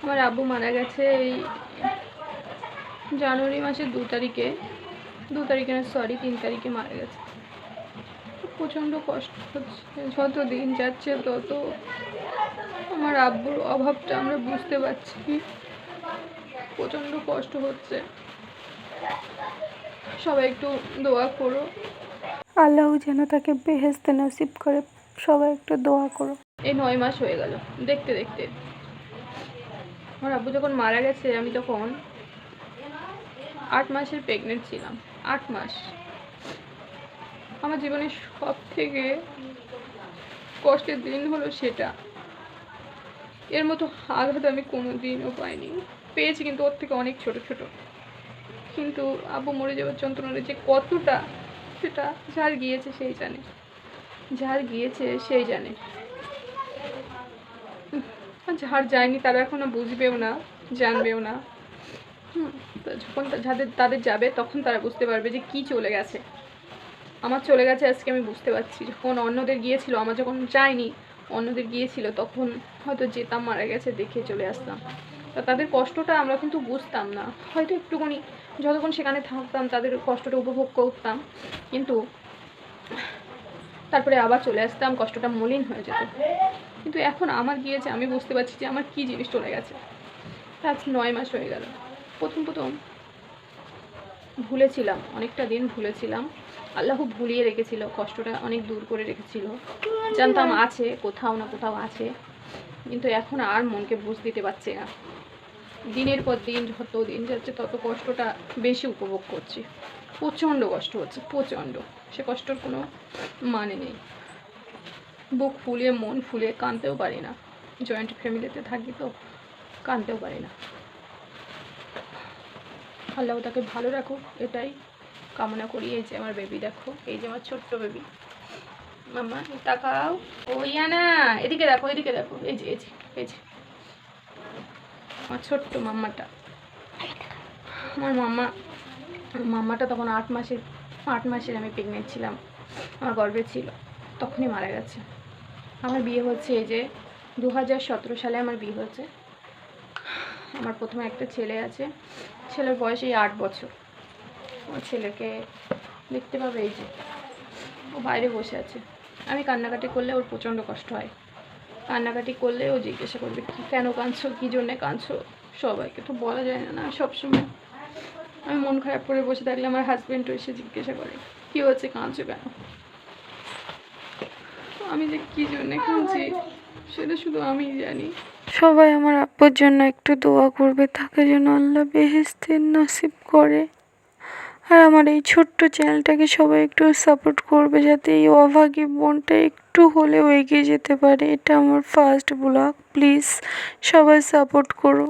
আমার আব্বু মারা গেছে এই জানুয়ারি মাসের 2 তারিখে, 3 তারিখে মারা গেছে। প্রচণ্ড কষ্ট হচ্ছে, যত দিন যাচ্ছে তত আমার আব্বুর অভাবটা আমরা বুঝতে পারছি। প্রচণ্ড কষ্ট হচ্ছে, সবাই একটু দোয়া করো, আল্লাহ যেন তাকে বেহেশতে নসিব করে। সবাই একটু দোয়া করো। এই 9 মাস হয়ে গেল দেখতে দেখতে। আমার আব্বু যখন মারা গেছে আমি তখন 8 মাসের প্রেগনেন্ট ছিলাম। 8 মাস আমার জীবনের সব থেকে কষ্টের দিন হলো সেটা। এর মতো আঘাত আমি কোনো দিনও পাইনি, পেয়েছি কিন্তু ওর থেকে অনেক ছোট ছোট। কিন্তু আব্বু মরে যাওয়ার যন্ত্রণাটা যে কতটা, সেটা যার গিয়েছে সেই জানে, যার গিয়েছে সেই জানে। যার যায়নি তারা এখনো বুঝবেও না, জানবেও না। যখন তাদের যাবে তখন তারা বুঝতে পারবে যে কি চলে গেছে। আমার চলে গেছে আজকে আমি বুঝতে পারছি। যখন অন্যদের গিয়েছিল, আমার যখন যায়নি, অন্যদের গিয়েছিল, তখন হয়তো যেতাম, মারা গেছে দেখে চলে আসতাম। তা তাদের কষ্টটা আমরা কিন্তু বুঝতাম না, হয়তো একটুখানি যতক্ষণ সেখানে থাকতাম তাদের কষ্টটা উপভোগ করতাম, কিন্তু তারপরে আবার চলে আসতাম, কষ্টটা মলিন হয়ে যেত। কিন্তু এখন আমার গিয়েছে, আমি বুঝতে পারছি যে আমার কী জিনিস চলে গেছে। আজ 9 মাস হয়ে গেল। প্রথম ভুলেছিলাম, অনেকটা দিন ভুলেছিলাম। আল্লাহ ভুলিয়ে রেখেছিল, কষ্টটা অনেক দূর করে রেখেছিল। জানতাম আছে, কোথাও না কোথাও আছে, কিন্তু এখন আর মনকে বুঝ দিতে পারছি না। দিনের পর দিন যত দিন যাচ্ছে তত কষ্টটা বেশি উপভোগ করছি। প্রচণ্ড কষ্ট হচ্ছে, প্রচণ্ড। সে কষ্টর কোনো মানে নেই। বুক ফুলিয়ে মন ফুলিয়ে কাঁদতেও পারি না। জয়েন্ট ফ্যামিলিতে থাকি তো কাঁদতেও পারি না। আল্লাহ তাকে ভালো রাখো, এটাই কামনা করি। এই যে আমার বেবি দেখো, এই যে আমার ছোট্ট বেবি। মাম্মা তাকাও, ওইয়া না, এদিকে দেখো, এদিকে দেখো, এই যে এই যে এই যে আমার ছোট্ট মাম্মাটা। আমার মাম্মাটা তখন 8 মাসের আমি প্রেগনেন্ট ছিলাম, আমার গর্ভে ছিল, তখনই মারা গেছে। আমার বিয়ে হচ্ছে এই যে 2017 সালে আমার বিয়ে হয়েছে। আমার প্রথমে একটা ছেলে আছে, ছেলের বয়স এই 8 বছর। আমার ছেলেকে দেখতে পাবে, এই যে ও বাইরে বসে আছে। আমি কান্নাকাটি করলে ওর প্রচণ্ড কষ্ট হয়, কান্নাকাটি করলে ও জিজ্ঞাসা করবে কি কেন কাঁদছো, কী জন্যে কাঁদছো। সবাইকে তো বলা যায় না, সবসময়। আমি মন খারাপ করে বসে থাকলে আমার হাজব্যান্ডও এসে জিজ্ঞাসা করে কী হচ্ছে, কাঁদছো কেন। আমি যে কী জন্যে কাঁদছি সেটা শুধু আমিই জানি। সবাই আমার আব্বুর জন্য একটু দোয়া করবে, তাকে যেন আল্লাহ বেহেশতের নসিব করে। আর আমার এই ছোট্ট চ্যানেলটাকে সবাই একটু সাপোর্ট করবে, যাতে এই অভাগী বোনটা একটু হলেও এগিয়ে যেতে পারে। এটা আমার ফার্স্ট ব্লগ, প্লিজ সবাই সাপোর্ট করো।